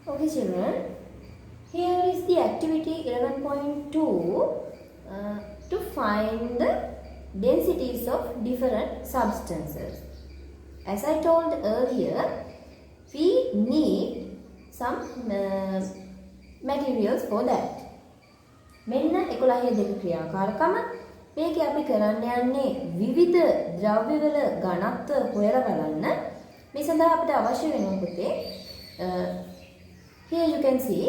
Okay, children. Here is the activity 11.2 to find the densities of different substances. As I told earlier, we need some materials for that. මෙන්න 11 දෙක ක්‍රියාකාරකම මේකේ අපි කරන්න යන්නේ විවිධ ද්‍රව්‍යවල ඝනත්ව හොයලා බලන්න. මේ සඳහා අපිට අවශ්‍ය වෙනවා පුතේ here you can see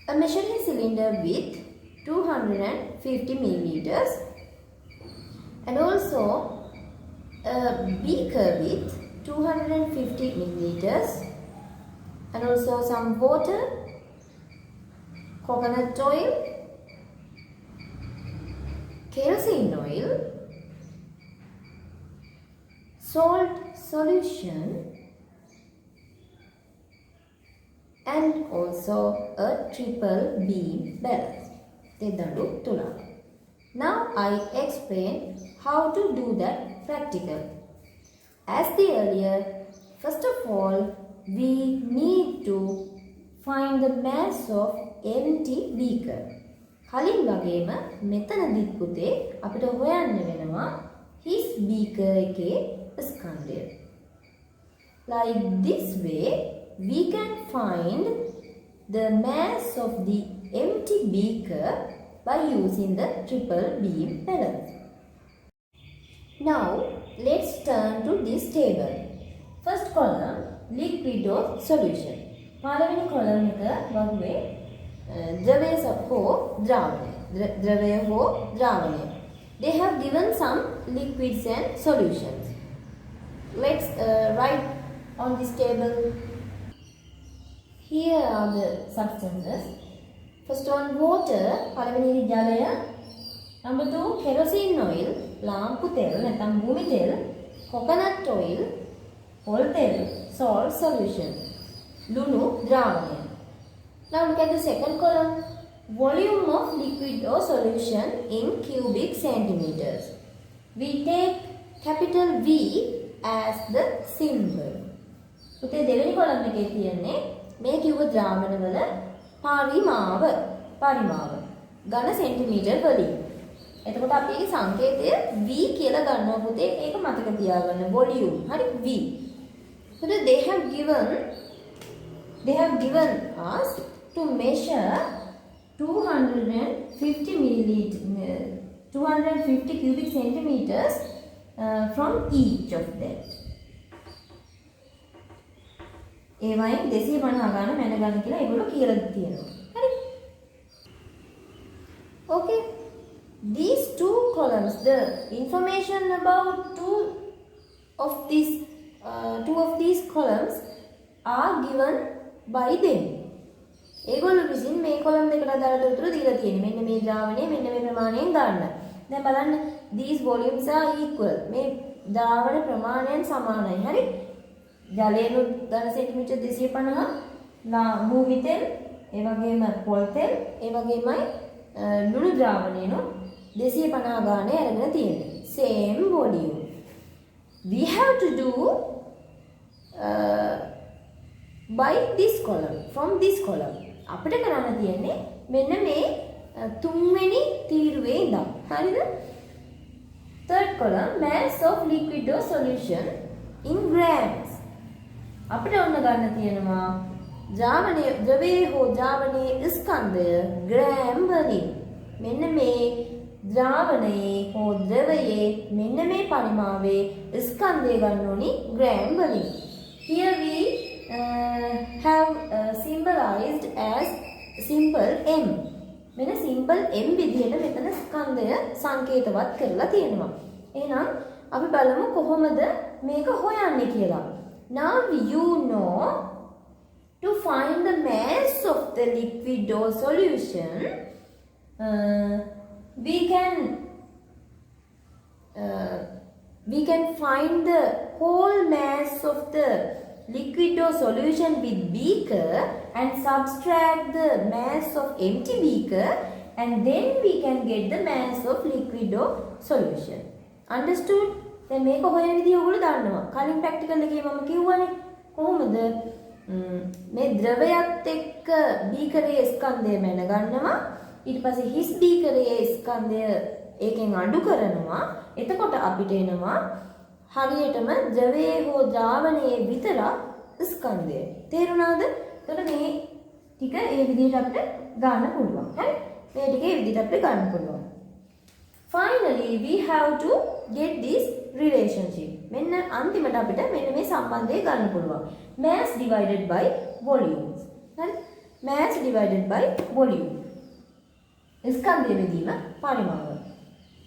a measuring cylinder with 250 milliliters and also a beaker with 250 milliliters and also some water, coconut oil, kerosene oil, salt solution and also a triple beam balance. Now I explain how to do that practical. As the earlier, first of all we need to find the mass of empty beaker. කලින් වගේම මෙතනදිත් පුතේ අපිට හොයන්න වෙනවා his beaker එකේ ස්කන්ධය. Like this way we can find the mass of the empty beaker by using the triple beam balance. Now let's turn to this table. First column liquid or solution. පළවෙනි column එක වගේ ද්‍රවය හෝ ද්‍රාවණය. They have given some liquids and solutions. Let's write on this table. Here are the substances. First one water, පළවෙනි ජලය. Number 2 kerosene oil, ලාම්පු තෙල් නැත්නම් භූමි තෙල්, coconut oil, පොල් තෙල්, salt solution, ලුණු ද්‍රාවණය. Now look at the second column. Volume of liquid or solution in cubic centimeters. We take capital V as the symbol. පුතේ දෙවෙනි column එකේ තියෙන්නේ මේ කිව්ව ද්‍රාවණවල පරිමාව ඝන සෙන්ටිමීටර් වලින්. එතකොට අපි ඒකේ සංකේතය V කියලා ගන්නවා පුතේ. ඒක මතක තියාගන්න. volume. හරි V. So they have given us to measure 250 cubic centimeters from each of them. ඒ වයින් 250 ගන්න මැන ගන්න කියලා ඒගොල්ලෝ කියලා තියෙනවා. හරි. Okay. These two columns, the information about two of these columns are given by them. ඒගොල්ලෝ විසින් මේ column දෙකට අදාළ උත්තර දීලා තියෙන්නේ. මෙන්න මේ ද්‍රාවණය මෙන්න මේ ප්‍රමාණයෙන් ගන්න. දැන් බලන්න these volumes are equal. මේ ද්‍රාවණ ප්‍රමාණයන් සමානයි. හරි? ජලයේනු ඝන සෙන්ටිමීටර් 250, භූමි තෙල්, ඒ වගේම පොල් තෙල්, ඒ වගේමයි ලුණු ද්‍රාවණයනු 250 ගානේ අරගෙන තියෙන්නේ. Same volume. We have to do by this column, from this column. අපිට කරන්න තියෙන්නේ මෙන්න මේ තුන්වෙනි තීරුවේ ඉඳන්. හරිද? Third column mass of liquid or solution in grams. අපිට ඔන්න ගන්න තියෙනවා ද්‍රවයේ හෝ ද්‍රාවණයේ ස්කන්ධය ග්‍රෑම් වලින්. මෙන්න මේ ද්‍රාවණයේ හෝ ද්‍රවයේ මෙන්න මේ පරිමාවේ ස්කන්ධය ගන්න ඕනි ග්‍රෑම් වලින්. Here we have symbolized as symbol M. මෙන්න symbol M විදිහට මෙතන ස්කන්ධය සංකේතවත් කරලා තියෙනවා. එහෙනම් අපි බලමු කොහොමද මේක හොයන්නේ කියලා. Now you know to find the mass of the liquid or solution we can find the whole mass of the liquid or solution with beaker and subtract the mass of empty beaker and then we can get the mass of liquid or solution. Understood? දැන් මේක හොයන විදිය ඔයගොල්ලෝ දන්නවා. කලින් practical එකේ මම කිව්වනේ කොහොමද මේ ද්‍රවයත් එක්ක බීකරයේ ස්කන්ධය මැන ගන්නවා. ඊට පස්සේ හිස් බීකරයේ ස්කන්ධය ඒකෙන් අඩු කරනවා. එතකොට අපිට එනවා හරියටම ද්‍රවයේ හෝ ද්‍රාවණයේ විතරක් ස්කන්ධය. තේරුණාද? එතකොට මේ ටික ඒ විදිහට අපිට ගන්න පුළුවන්. හරි? මේ ටික ඒ විදිහට අපිට ගන්න පුළුවන්. Finally we have to get this relationship. මෙන්න අන්තිමට අපිට මෙන්න මේ සම්බන්ධය ගන්න පුළුවන්. Mass divided by volume. හරි? Mass divided by volume. ස්කන්ධය බෙදීම පරිමාව.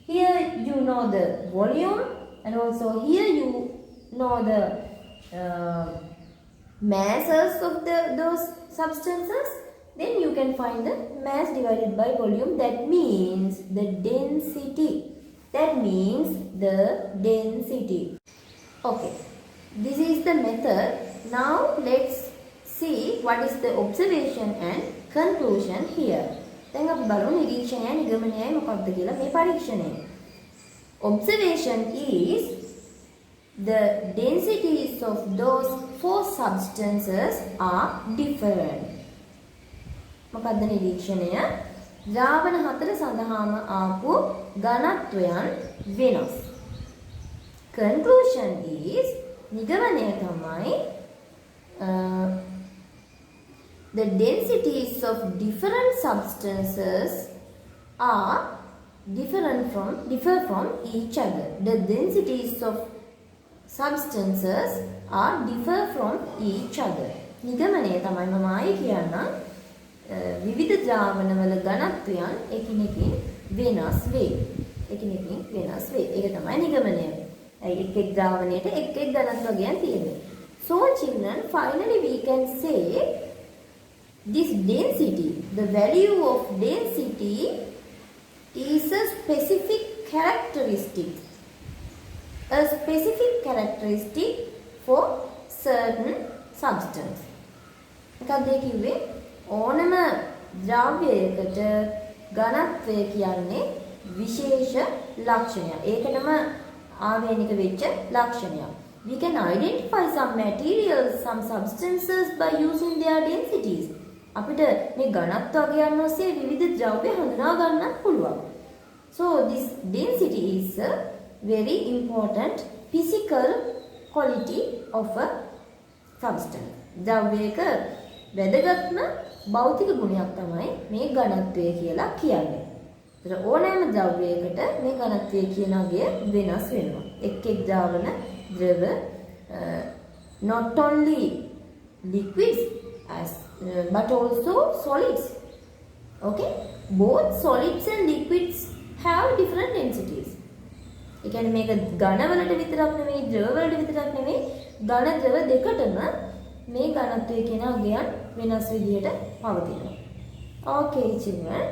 Here you know the volume and also here you know the masses of those substances. Then you can find the mass divided by volume. That means the density. That means the density. Okay, this is the method. Now let's see what is the observation and conclusion here. දැන් අපි බලමු නිරීක්ෂණය නිගමනයයි මොකක්ද කියලා මේ පරීක්ෂණය. Observation is the densities of those four substances are different. මොකක්ද නිරීක්ෂණය? ද්‍රාවණ හතර සඳහාම ආපු ඝනත්වයන් වෙනස්. Conclusion is නිගමනය තමයි the densities of different substances are differ from each other. The densities of substances are differ from each other. නිගමනය තමයි මම ආයේ කියන්නම්. විවිධ ද්‍රාවණවල ඝනත්වයන් එකිනෙකින් වෙනස් වේ. එකිනෙකින් වෙනස් වේ. ඒක තමයි නිගමනය. එක් එක් ද්‍රාවණයට එක් එක් ඝනත්වයන් තියෙනවා. So children, finally we can say this density, the value of density is a specific characteristic. A specific characteristic for certain substance. මොකක්ද කිව්වේ? ඕනම ද්‍රව්‍යයකට ඝනත්වය කියන්නේ විශේෂ ලක්ෂණයක්. ඒකටම ආවේනික වෙච්ච ලක්ෂණයක්. We can identify some materials, some substances by using their densities. අපිට මේ ඝනත්වයන් ඔස්සේ විවිධ ද්‍රව්‍ය හඳුනා ගන්නත් පුළුවන්. So this density is a very important physical quality of a substance. ද්‍රව්‍යයක වැදගත්ම භෞතික ගුණයක් තමයි මේ ඝනත්වය කියලා කියන්නේ. ඒතර ඕනෑම ද්‍රව්‍යයකට මේ ඝනත්වය කියන අගය වෙනස් වෙනවා. එක් එක් ද්‍රවණ ද්‍රව not only liquids but also solids. Okay, both solids and liquids have different densities. ඒ කියන්නේ මේක ඝන වලට විතරක් නෙමෙයි ද්‍රව වලට විතරක් නෙමෙයි ඝන ද්‍රව දෙකටම මේ ඝනත්වය කියන අගයන් වෙනස් විදිහට පවතිනවා. Okay children,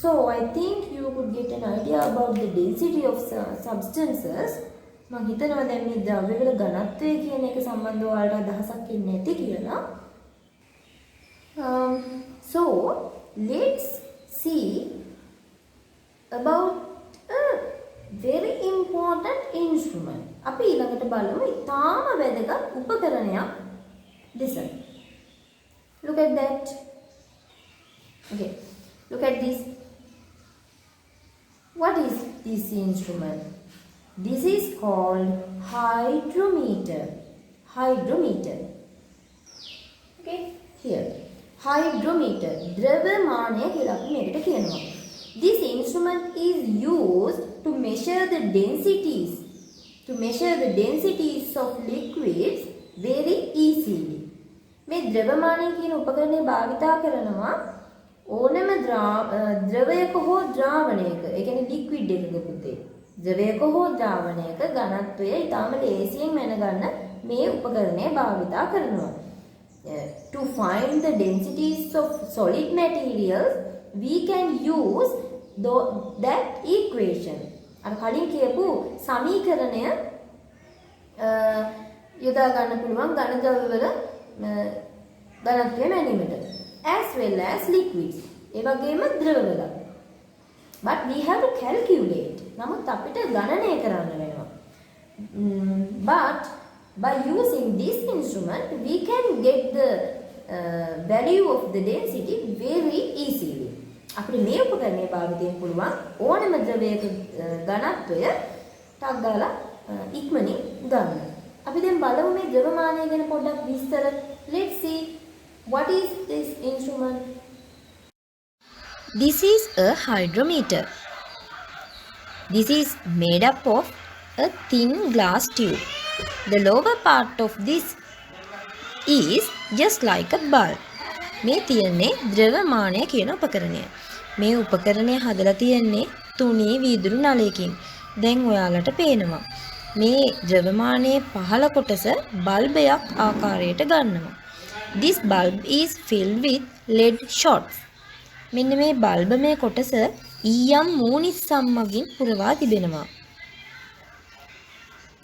so I think you could get an idea about the density of substances. මම හිතනවා දැන් මේ ද්‍රව්‍යවල ඝනත්වය කියන එක සම්බන්ධව ඔයාලට අදහසක් ඉන්නේ නැති කියලා. So let's see about a very important instrument. අපි ඊළඟට බලමු ඉතාම වැදගත් උපකරණයක් listen. Look at that. Okay, look at this. What is this instrument? This is called hydrometer. Hydrometer. Okay, here. Hydrometer. ද්‍රව්‍යමානය කියලා අපි මේකට කියනවා. This instrument is used to measure the densities. To measure the densities of liquids very easily. මේ ද්‍රව්‍යමානය කියන උපකරණය භාවිතා කරනවා ඕනෑම ද්‍රවයක හෝ ද්‍රාවණයක. ඒ කියන්නේ ලික්විඩ් එකක පුතේ. ද්‍රවයක හෝ ද්‍රාවණයක ඝනත්වය ඊටාම ලේසියෙන් මැනගන්න මේ උපකරණය භාවිතා කරනවා. To find the densities of solid materials, we can use that equation. අර කලින් කියපු සමීකරණය යොදා ගන්න පුළුවන් ඝන ද්‍රව්‍යවල ඝනත්වය මැනීමට. As well as liquids. ඒ වගේම ද්‍රවවල. But we have to calculate. නමුත් අපිට ගණනය කරන්න වෙනවා. But by using this instrument, we can get the value of the density very easily. අපිට මේ උපකරණය භාවිතයෙන් පුළුවන් ඕනෑම ද්‍රවයක ඝනත්වය ටක් ගාලා ඉක්මනින් ගන්න. අපි දැන් බලමු මේ ද්‍රවමානය ගැන පොඩ්ඩක් විස්තර. Let's see what is this instrument. This is a hydrometer. This is made up of a thin glass tube. The lower part of this is just like a bulb. මේ තියන්නේ ද්‍රවමානය කියන උපකරණය. මේ උපකරණය හදලා තියන්නේ තුනී වීදුරු නලයකින්. දැන් ඔයාලට පේනවා. මේ ද්‍රවමානයේ පහළ කොටස බල්බයක් ආකාරයට ගන්නවා. This bulb is filled with lead shots. මෙන්න මේ බල්බමේ කොටස ඊයම් මූනිස්සම් මගින් පුරවා තිබෙනවා.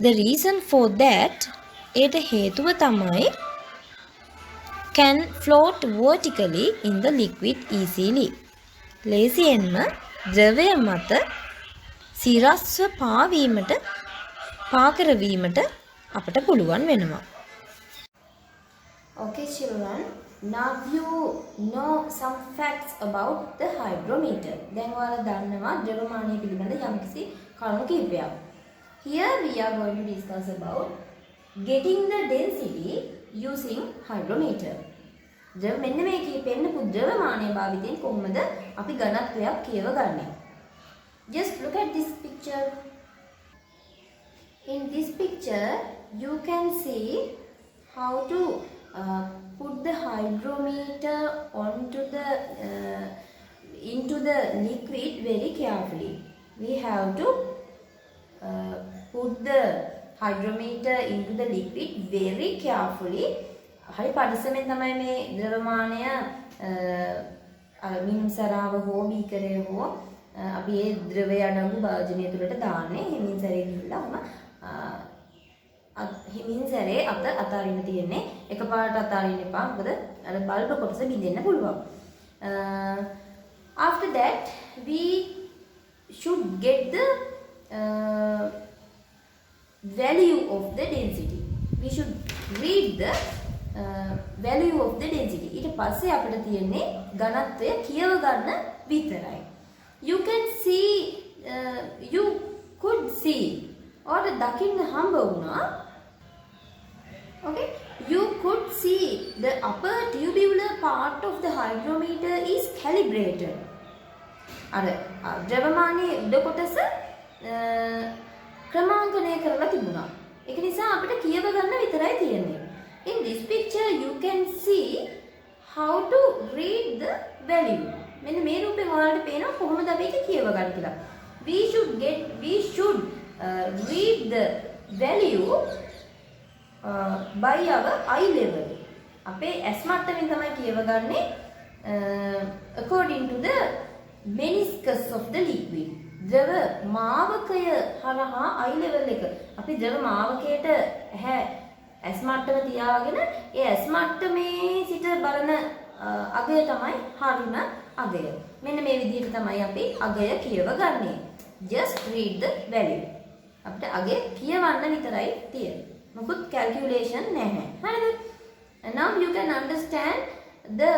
The reason for that ඒට හේතුව තමයි can float vertically in the liquid easily. ලේසියෙන්ම ද්‍රවය මත සිරස්ව පාකරවීමට අපට පුළුවන් වෙනවා. Okay children, now you know some facts about the hydrometer. දැන් ඔයාලා දන්නවා ද්‍රවමානය පිළිබඳ යම්කිසි කරුණු කිහිපයක්. Here we are going to discuss about getting the density using hydrometer. මෙන්න මේ පෙන්නපු ද්‍රවමානය භාවිතයෙන් කොහොමද අපි ඝනත්වයක් කියවගන්නේ? Just look at this picture. In this picture you can see how to put the hydrometer into the liquid very carefully. We have to put the hydrometer into the liquid very carefully. හරි පරිස්සමෙන් තමයි මේ ද්‍රවමානය මිනිම් සරාව හෝ බීකරය හෝ අපි ඒ ද්‍රවය අඩංගු භාජනය තුළට දාන්නේ. හිමින් සැරේ ගිහිල්ලා හිමින් සැරේ අතාරින්න තියෙන්නේ. එකපාරට අතාරින්න එපා. මොකද අර බල්බ කොටස බිඳෙන්න පුළුවන්. After that we should get the value of the density. We should read the value of the density. ඊට පස්සේ අපිට තියෙන්නේ ඝනත්වය කියව ගන්න විතරයි. You can see you could see or දකින්න හම්බ වුණා. Okay, you could see the upper tubular part of the hydrometer is calibrated. අර ද්‍රවමානයේ උඩ කොටස ක්‍රමාංකනය කරලා තිබුණා. ඒක නිසා අපිට කියව ගන්න විතරයි තියෙන්නේ. In this picture you can see how to read the value. මෙන්න මේ රූපෙන් ඔයාලට පේනවා කොහොමද අපි ඒක කියව ගන්න කියලා. We should read the value by our eye level. අපේ ඇස් මට්ටමින් තමයි කියව ගන්නේ according to the meniscus of the liquid. ද්‍රව මාවකය හරහා eye level එක. අපි ද්‍රව මාවකයට ඇස් මට්ටම තියාගෙන ඒ ඇස් මට්ටමේ සිට බලන අගය තමයි හරිම අගය. මෙන්න මේ විදිහට තමයි අපි අගය කියවගන්නේ. Just read the value. අපිට අගය කියවන්න විතරයි තියෙන්නේ. මොකුත් calculation නැහැ. හරිද? Now you can understand the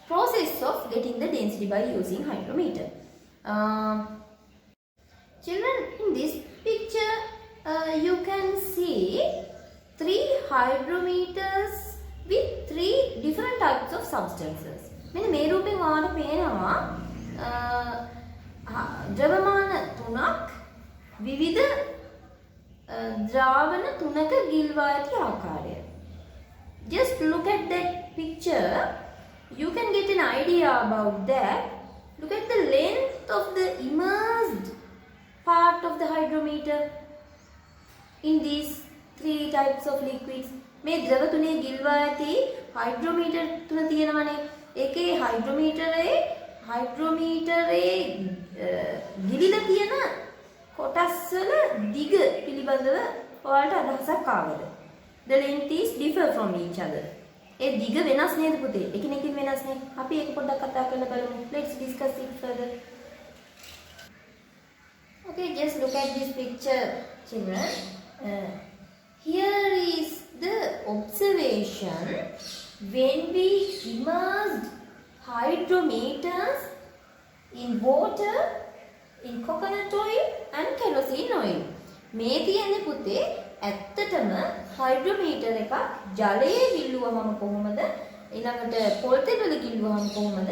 process of getting the density by using hydrometer. Children, in this picture you can see 3 hydrometers with 3 different types of substances. මෙන්න මේ රූපෙන් ඔයාලට පේනවා ද්‍රවමාන තුනක් විවිධ ද්‍රාවණ තුනක ගිල්වා ඇති ආකාරය. Just look at that picture. You can get an idea about that. Look at the length of the immersed part of the hydrometer in these 3 types of liquids. මේ ද්‍රව තුනේ ගිල්වා ඇති හයිඩ්‍රෝමීටර් තුන තියෙනවානේ. ඒකේ හයිඩ්‍රෝමීටරේ ගිලිලා තියෙන කොටස් වල දිග පිළිබඳව ඔයාලට අදහසක් ආවද? The length is differ from each other. ඒ දිග වෙනස් නේද පුතේ? එකිනෙකින් වෙනස් නේ. අපි ඒක පොඩ්ඩක් කතා කරලා බලමු. Let's discuss it further. Okay, just look at this picture, children. Here is the observation when we immersed hydrometers in water, in coconut oil and kerosene oil. මේ තියෙන්නේ පුතේ ඇත්තටම හයිඩ්‍රෝමීටර් එකක් ජලයේ ගිල්ලුවම කොහොමද ඊළඟට පොල් තෙල් වල ගිල්ලුවම කොහොමද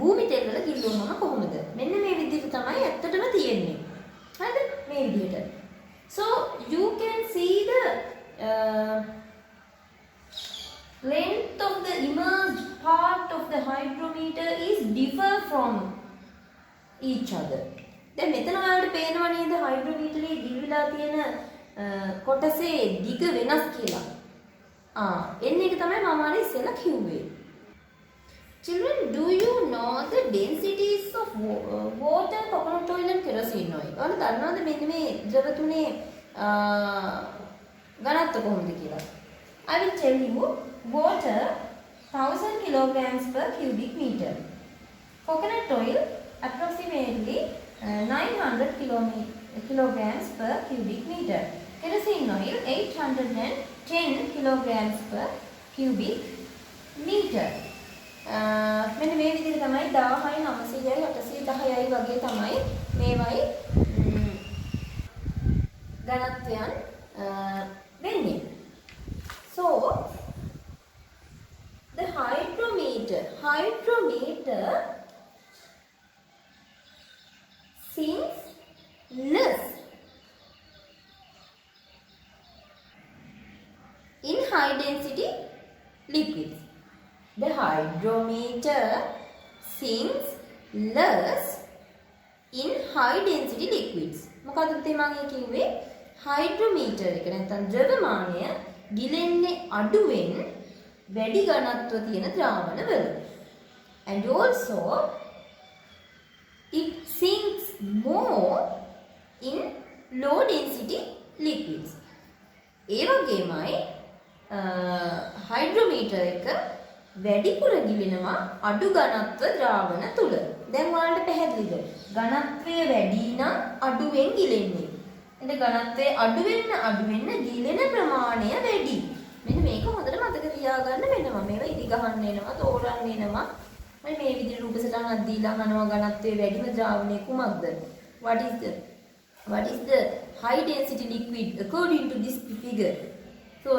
භූමි තෙල් වල ගිල්ලුවම කොහොමද මෙන්න මේ විදිහට තමයි ඇත්තටම තියෙන්නේ. හරිද? මේ විදිහට. So you can see the length of the immersed part of the hydrometer is differ from each other. දැන් මෙතන ඔයාලට පේනව නේද හයිඩ්‍රෝමීටරේ ගිල්විලා තියෙන කොටසේ දිග වෙනස් කියලා. එන්න එක තමයි මම අර ඉස්සෙල්ලා කිව්වේ. Children, do you know the densities of water, coconut oil and kerosene oil? ඔයාලා දන්නවද මෙන්න මේ ද්‍රව තුනේ ඝනත්ව කොහොමද කියලා? I will tell you. Water 1000 kilograms per cubic meter. Coconut oil approximately 900 kilograms per cubic meter. Kerosene oil 810 kilograms per cubic meter. මෙන්න මේ විදිහට තමයි 1000යි 900යි 810යි වගේ තමයි මේවයි ඝනත්වයන් වෙන්නේ. So the hydrometer sinks less in high density liquids. The hydrometer sinks less in high density liquids. මොකද පුතේ මම කිව්වේ හයිඩ්‍රෝමීටර් එක නැත්නම් ද්‍රවමානය ගිලෙන්නේ අඩුවෙන් වැඩි ඝනත්ව තියෙන ද්‍රාවණවල. And also it sinks more in low density liquids. ඒ වගේමයි හයිඩ්‍රෝමීටර් එක වැඩිපුර ගිලිනවා අඩු ඝනත්ව ද්‍රාවණ තුල. දැන් ඔයාලට පැහැදිලිද? ඝනත්වය වැඩි නම් අඩුවෙන් ගිලෙන්නේ. එතන ඝනත්වය අඩු වෙන්න ගිලෙන ප්‍රමාණය වැඩි. මෙන්න මේක හොඳට මතක තියාගන්න වෙනවා. මේවා ඉදි ගහන්න එනවා, තෝරන්න එනවා. මේ විදිහට රූප සටහනක් දීලා අහනවා ඝනත්වයේ වැඩිම ද්‍රාවණය කුමක්ද? What is the high density liquid according to this figure? So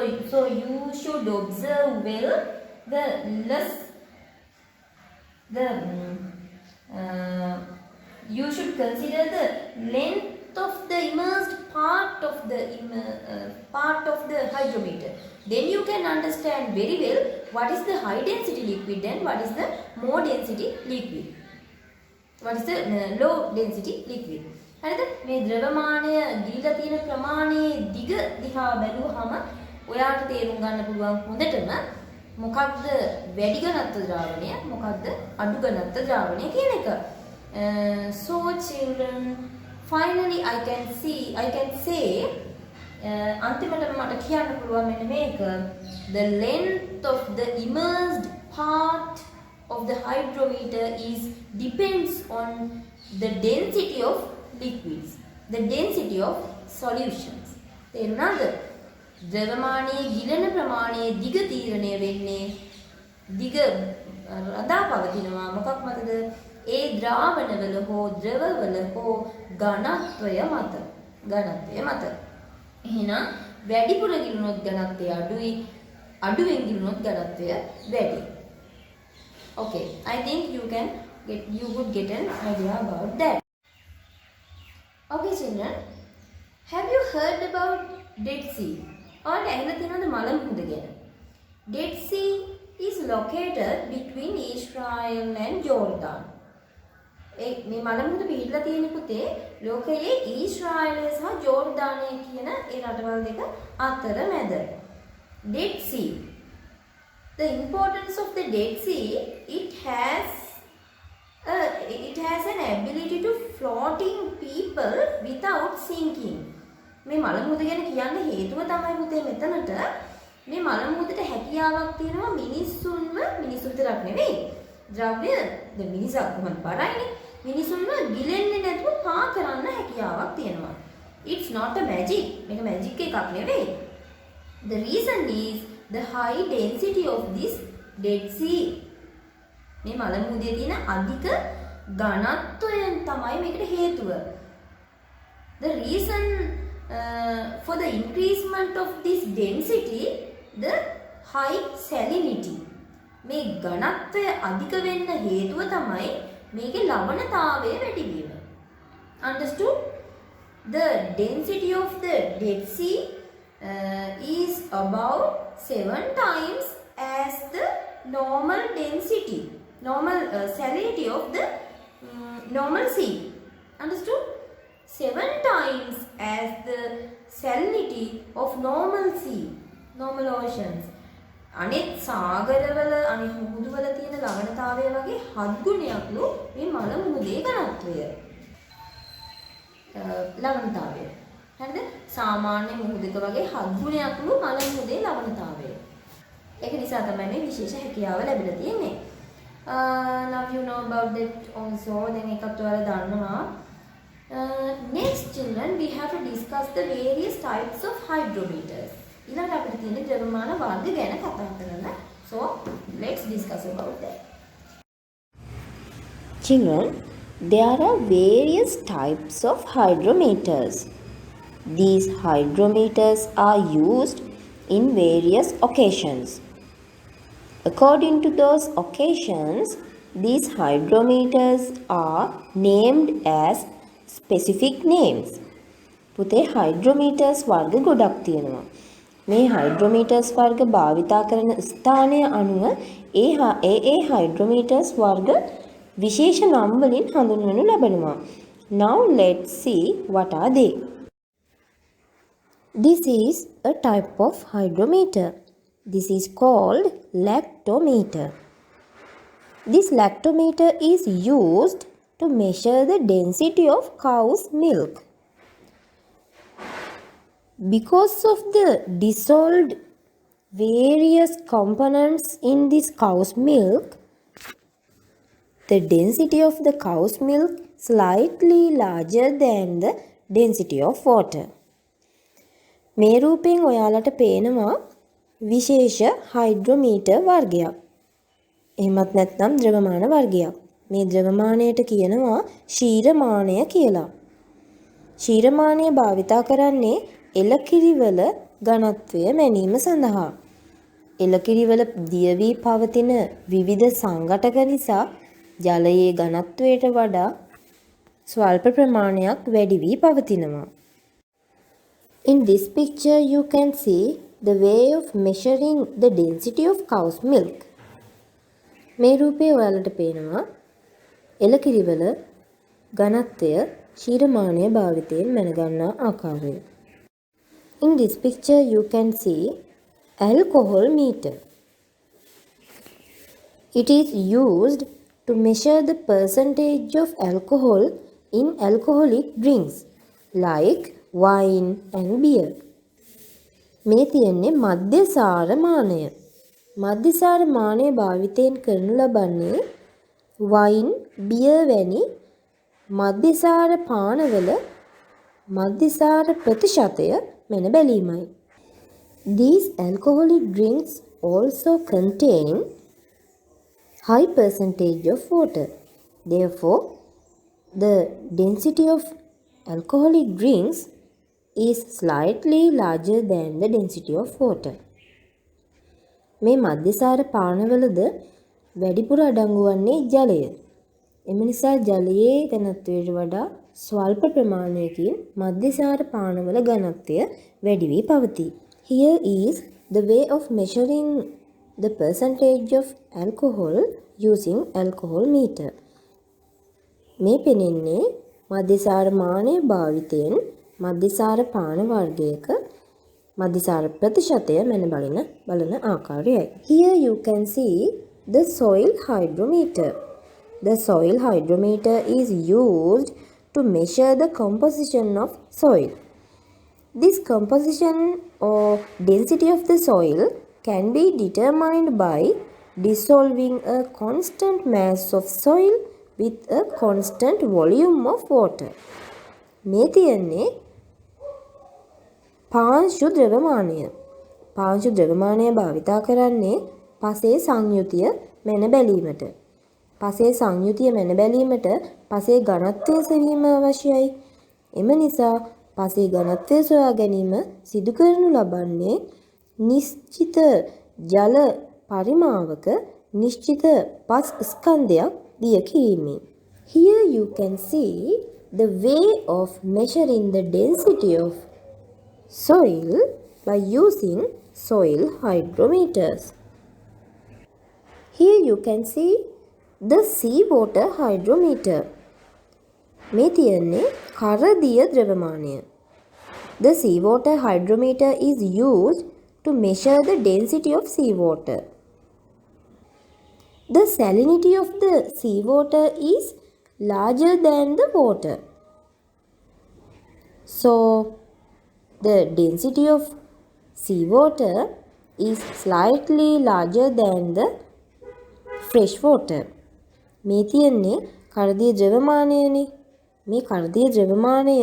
you should observe well you should consider the length of the immersed part of the hydrometer. Then you can understand very well what is the high density liquid and what is the low density liquid. What is the low density liquid? හරිද? මේ ද්‍රවමානය දීලා තියෙන ප්‍රමාණයේ දිග දිහා බැලුවහම ඔයාලට තේරුම් ගන්න පුළුවන් හොඳටම මොකක්ද වැඩි ඝනත්ව ද්‍රාවණය මොකක්ද අඩු ඝනත්ව ද්‍රාවණය කියන එක. So children, finally I can say අන්තිමට මට කියන්න පුළුවන් මෙන්න මේක. The length of the immersed part of the hydrometer depends on the density of liquids, the density of solutions. තේරුණාද? ද්‍රවමානයේ ගිලෙන ප්‍රමාණය දිග තීරණය වෙන්නේ දිග රඳා පවතිනවා මොකක් මතද? ඒ ද්‍රාවණවල හෝ ද්‍රවවල හෝ ඝනත්වය මත. එහෙනම් වැඩිපුර ගිලුනොත් ඝනත්වය අඩුයි, අඩුවෙන් ගිලුනොත් ඝනත්වය වැඩි. Okay, I think you would get an idea about that. Okay children, have you heard about Dead Sea? ඔයාලට ඇහිලා තියෙනවද මල මුහුද ගැන? Dead Sea is located between Israel and Jordan. මේ මල මුහුද පිහිටලා තියෙන පුතේ ලෝකයේ ඊශ්‍රායලය සහ ජෝර්දානය කියන ඒ රටවල් දෙක අතර මැද. Dead Sea. The importance of the Dead Sea, it has an ability to floating people without sinking. මේ මල මුහුද ගැන කියන්න හේතුව තමයි පුතේ මෙතනට මේ මල මුහුදට හැකියාවක් තියෙනවා මිනිස්සුන්ව විතරක් නෙවෙයි. ද්‍රව්‍ය මිනිසා කොහොමද බරයිනේ. මිනිසුන්ව ගිලෙන්නේ නැතුව පා කරන්න හැකියාවක් තියෙනවා. It's not a magic. මේක මැජික් එකක් නෙවෙයි. The reason is the high density of this Dead Sea. මේ මල මුහුදේ තියෙන අධික ඝනත්වයෙන් තමයි මේකට හේතුව. The reason for the increasement of this density, the high salinity. මේ ඝනත්වය අධික වෙන්න හේතුව තමයි මේකේ ලවණතාවය වැඩි වීම. Understood? The density of the Dead Sea is about 7 times as the normal density, normal salinity of the normal sea. Understood? 7 times as the salinity of normal sea, normal oceans. අනෙත් සාගරවල අනෙත් මුහුදුවල තියෙන ලවණතාවය වගේ 7 ගුණයක්ලු මේ මල මුහුදේ ඝනත්වය. ලවණතාවය. හරිද? සාමාන්‍ය මුහුදක වගේ 7 ගුණයක්ලු මල මුහුදේ ලවණතාවය. ඒක නිසා තමයි මේ විශේෂ හැකියාව ලැබිලා තියෙන්නේ. Now you know about that also. දැන් ඒකත් ඔයාලා දන්නවා. Next children, we have to discuss the various types of hydrometers. ඊළඟට අපිට තියෙන ද්‍රව්‍යමාන වර්ග ගැන කතා කරන්න. So let's discuss about that. Children, there are various types of hydrometers. These hydrometers are used in various occasions. According to those occasions, these hydrometers are named as specific names. පුතේ hydrometers වර්ග ගොඩක් තියෙනවා. මේ hydrometers වර්ග භාවිතා කරන ස්ථානය අනුව ඒ hydrometers වර්ග විශේෂ නම් වලින් හඳුන්වනු ලබනවා. Now let's see what are they. This is a type of hydrometer. This is called lactometer. This lactometer is used to measure the density of cow's milk. Because of the dissolved various components in this cow's milk, the density of the cow's milk slightly larger than the density of water. මේ රූපයෙන් ඔයාලට පේනවා විශේෂ හයිඩ්‍රෝමීටර් වර්ගයක්. එහෙමත් නැත්නම් ද්‍රව්‍යමාන වර්ගයක්. මේ ද්‍රව්‍යමානයට කියනවා ශීරමානය කියලා. ශීරමානය භාවිතා කරන්නේ එළකිරිවල ඝනත්වය මැනීම සඳහා. එළකිරිවල දිය වී පවතින විවිධ සංඝටක නිසා ජලයේ ඝනත්වයට වඩා ස්වල්ප ප්‍රමාණයක් වැඩි වී පවතිනවා. In this picture you can see the way of measuring the density of cow's milk. මේ රූපයේ ඔයාලට පේනවා එළකිරිවල ඝනත්වය ශීරමානය භාවිතයෙන් මැනගන්නා ආකාරය. In this picture you can see alcohol meter. It is used to measure the percentage of alcohol in alcoholic drinks like wine and beer. මේ තියෙන්නේ මධ්‍යසාර මානය. මධ්‍යසාර මානය භාවිතයෙන් කරනු ලබන්නේ වයින්, beer වැනි මධ්‍යසාර පානවල මධ්‍යසාර ප්‍රතිශතය මැන බැලීමයි. These alcoholic drinks also contain high percentage of water. Therefore, the density of alcoholic drinks is slightly larger than the density of water. මේ මධ්‍යසාර පානවලද වැඩිපුර අඩංගු වන්නේ ජලය. එම නිසා ජලයේ ඝනත්වයට වඩා ස්වල්ප ප්‍රමාණයකින් මධ්‍යසාර පානවල ඝනත්වය වැඩි වී පවතී. Here is the way of measuring the percentage of alcohol using alcohol meter. මේ පෙනෙන්නේ මධ්‍යසාර මානය භාවිතයෙන් මධ්‍යසාර පාන වර්ගයක මධ්‍යසාර ප්‍රතිශතය මැන බලන ආකාරයයි. Here you can see the soil hydrometer. The soil hydrometer is used to measure the composition of soil. This composition or density of the soil can be determined by dissolving a constant mass of soil with a constant volume of water. මේ තියන්නේ පාංශු ද්‍රව්‍යමානය. පාංශු ද්‍රව්‍යමානය භාවිතා කරන්නේ පසේ සංයුතිය මැන බැලීමට. පසේ සංයුතිය මැන බැලීමට පසේ ඝනත්වය සෙවීම අවශ්‍යයි. එම නිසා පසේ ඝනත්වය සොයා ගැනීම සිදු කරනු ලබන්නේ නිශ්චිත ජල පරිමාවක නිශ්චිත පස් ස්කන්ධයක් දිය කිරීමෙන්. Here you can see the way of measuring the density of soil by using soil hydrometers. Here you can see the seawater hydrometer. මේ තියන්නේ කරදිය ද්‍රව්‍යමානය. The seawater hydrometer is used to measure the density of seawater. The salinity of the seawater is larger than the water. So, the density of seawater is slightly larger than the fresh water. මේ තියන්නේ කරදිය ද්‍රව්‍යමානයනේ. මේ කරදිය ද්‍රව්‍යමානය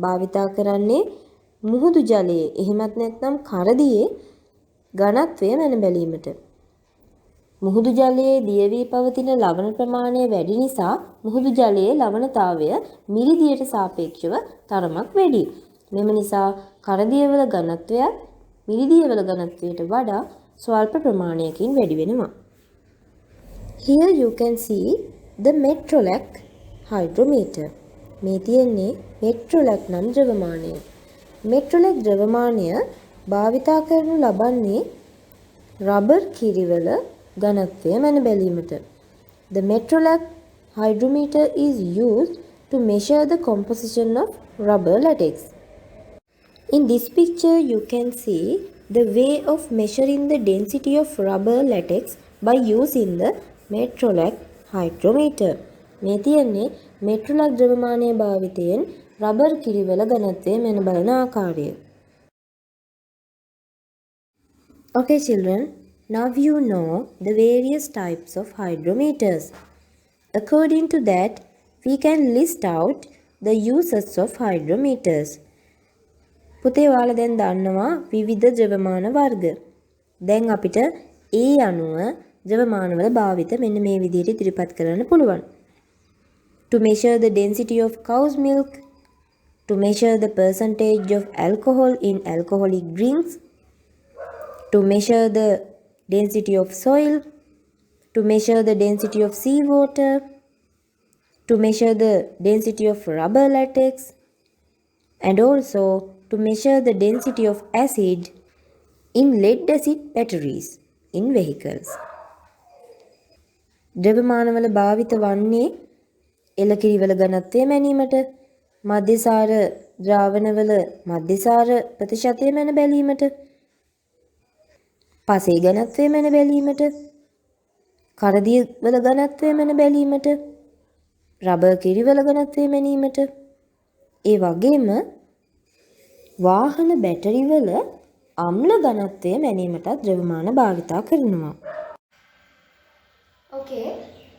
භාවිතා කරන්නේ මුහුදු ජලයේ එහෙමත් නැත්නම් කරදියේ ඝනත්වය මැන බැලීමට. මුහුදු ජලයේ දිය වී පවතින ලවණ ප්‍රමාණය වැඩි නිසා මුහුදු ජලයේ ලවණතාවය මිරිදියට සාපේක්ෂව තරමක් වැඩි. මෙම නිසා කරදියවල ඝනත්වයත් මිරිදියවල ඝනත්වයට වඩා ස්වල්ප ප්‍රමාණයකින් වැඩි වෙනවා. Here you can see the Metrolak hydrometer. මේ තියෙන්නේ Metrolak නම් ද්‍රව්‍යමානය. Metrolak ද්‍රව්‍යමානය භාවිතා කරනු ලබන්නේ රබර් කිරිවල ඝනත්වය මැන බැලීමට. The Metrolak hydrometer is used to measure the composition of rubber latex. In this picture you can see the way of measuring the density of rubber latex by using the Metrolak hydrometer. මේ තියන්නේ Metrolak ද්‍රව්‍යමානය භාවිතයෙන් rubber කිරිවල ඝනත්වය මැන බලන ආකාරය. Okay children, now you know the various types of hydrometers. According to that, we can list out the uses of hydrometers. පුතේ ඔයාලා දැන් දන්නවා විවිධ ද්‍රව්‍යමාන වර්ග. දැන් අපිට ඒ අනුව ද්‍රව්‍යමානවල භාවිත මෙන්න මේ විදිහට ඉදිරිපත් කරන්න පුළුවන්. To measure the density of cow's milk, to measure the percentage of alcohol in alcoholic drinks, to measure the density of soil, to measure the density of seawater, to measure the density of rubber latex, and also to measure the density of acid in lead acid batteries in vehicles. ද්‍රව්‍යමානවල භාවිත වන්නේ එළකිරිවල ඝනත්වය මැනීමට, මධ්‍යසාර ද්‍රාවණවල මධ්‍යසාර ප්‍රතිශතය මැන බැලීමට, පසේ ඝනත්වය මැන බැලීමට, කරදිය වල ඝනත්වය මැන බැලීමට, rubber කිරිවල ඝනත්වය මැනීමට, ඒ වගේම වාහන battery වල අම්ල ඝනත්වය මැනීමටත් ද්‍රව්‍යමාන භාවිතා කරනවා. Okay,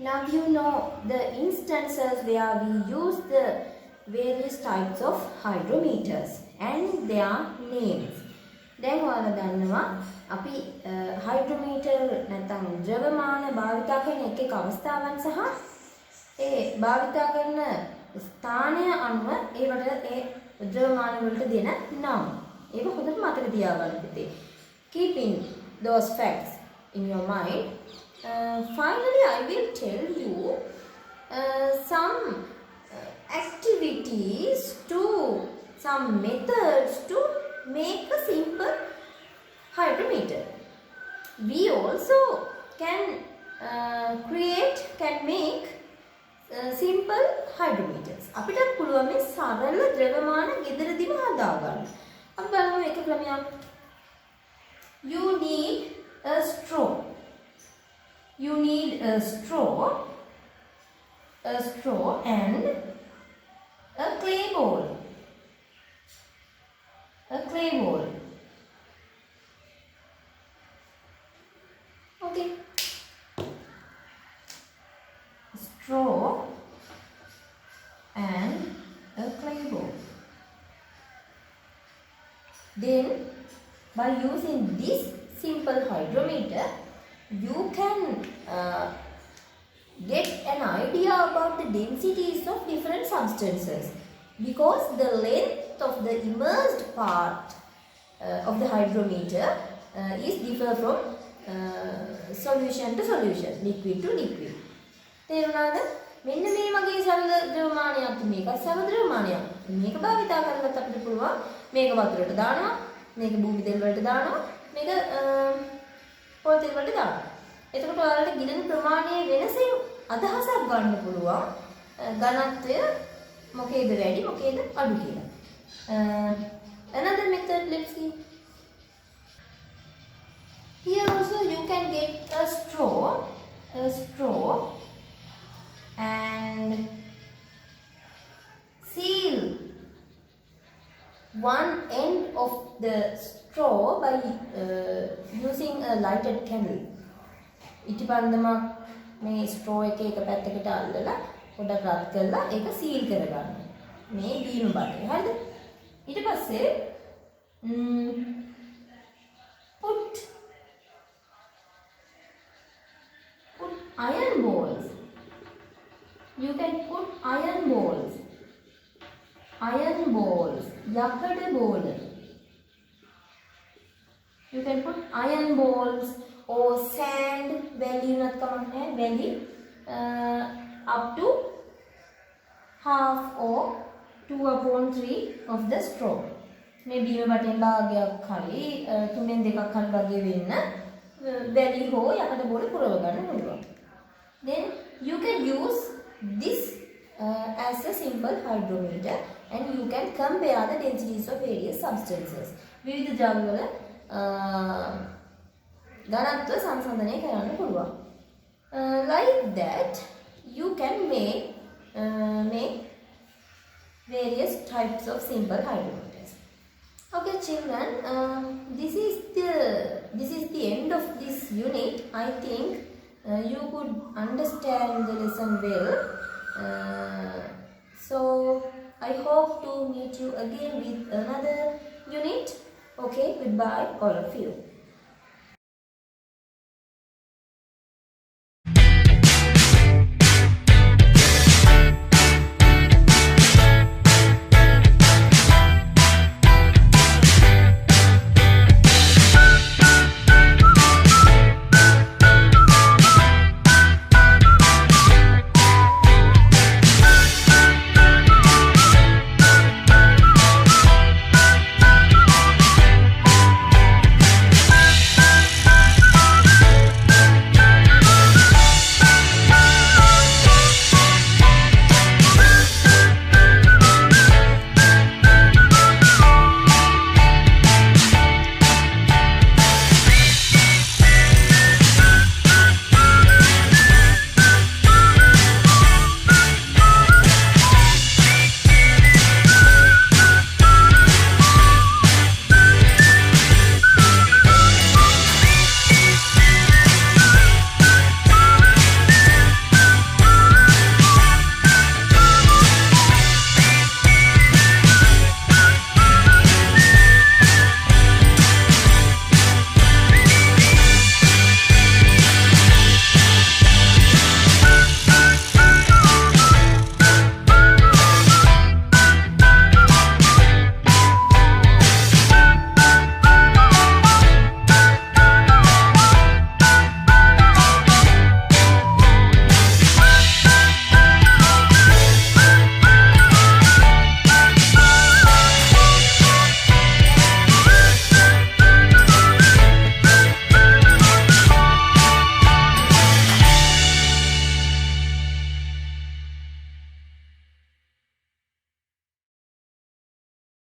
now you know the instances where we use the various types of hydrometers and their names. දැන් ඔයාලා දන්නවා අපි හයිඩ්‍රෝමීටර් නැත්නම් ද්‍රව්‍යමාන භාවිතා කරන එක් අවස්ථාවන් සහ ඒ භාවිතා කරන ස්ථානය අනුව ඒවට ඒ ද්‍රව්‍යමාන වලට දෙන නම්. ඒක හොඳට මතක තියාගන්න පුතේ. Keeping those facts in your mind. Finally, I will tell you some activities some methods to make a simple hydrometer. We also can make simple hydrometers. අපිට පුළුවන් මේ සරල ද්‍රව්‍යමාන ගෙදරදීම හදාගන්න. අපි බලමු එක ක්‍රමයක්. You need a straw. You need a straw and a clay bowl. Okay. Straw and a clay bowl. Then by using this simple hydrometer, you can get an idea about the densities of different substances, because the length of the immersed part of the hydrometer is differ from solution to solution, liquid to liquid. තේරුණාද? මෙන්න මේ වගේ සරල ද්‍රවමානයක් මේක සරල ද්‍රවමානයක්. මේක භාවිතා කරලත් අපිට පුළුවන් මේක වතුරට දානවා, මේක භූමි තෙල් වලට දානවා, මේක පොල් තෙල් වලට දානවා. එතකොට ඔයාලට ගිලන ප්‍රමාණයේ වෙනසින් අදහසක් ගන්න පුළුවන් ඝනත්වය මොකේද වැඩි මොකේද අඩු කියලා. Another method, let's see. Here also you can get a straw and seal one end of the straw by using a lighted candle. ඉටිපන්දමක් මේ straw එකේ එක පැත්තකට අල්ලලා පොඩක් රත් කරලා ඒක seal කරගන්න. මේ බීම බටේ. හරිද? ඊට පස්සේ put iron balls. You can put iron balls. යකඩ බෝල. You can put iron balls or sand value not common hai value up to half or 2/3 of the straw. මේ බීම බටෙන් භාගයක් හරි 3/2ක් හරි වගේ වෙන්න value හෝ යකඩ බෝල පුරව ගන්න පුළුවන්. Then you can use this as a simple hydrometer and you can compare the densities of various substances. විවිධ ද්‍රව්‍ය වල ඝනත්ව සංසන්දනය කරන්න පුළුවන්. Like that you can make various types of simple hydrometers. Okay children, this is the end of this unit. I think you could understand the lesson well. So I hope to meet you again with another unit. Okay, goodbye all of you.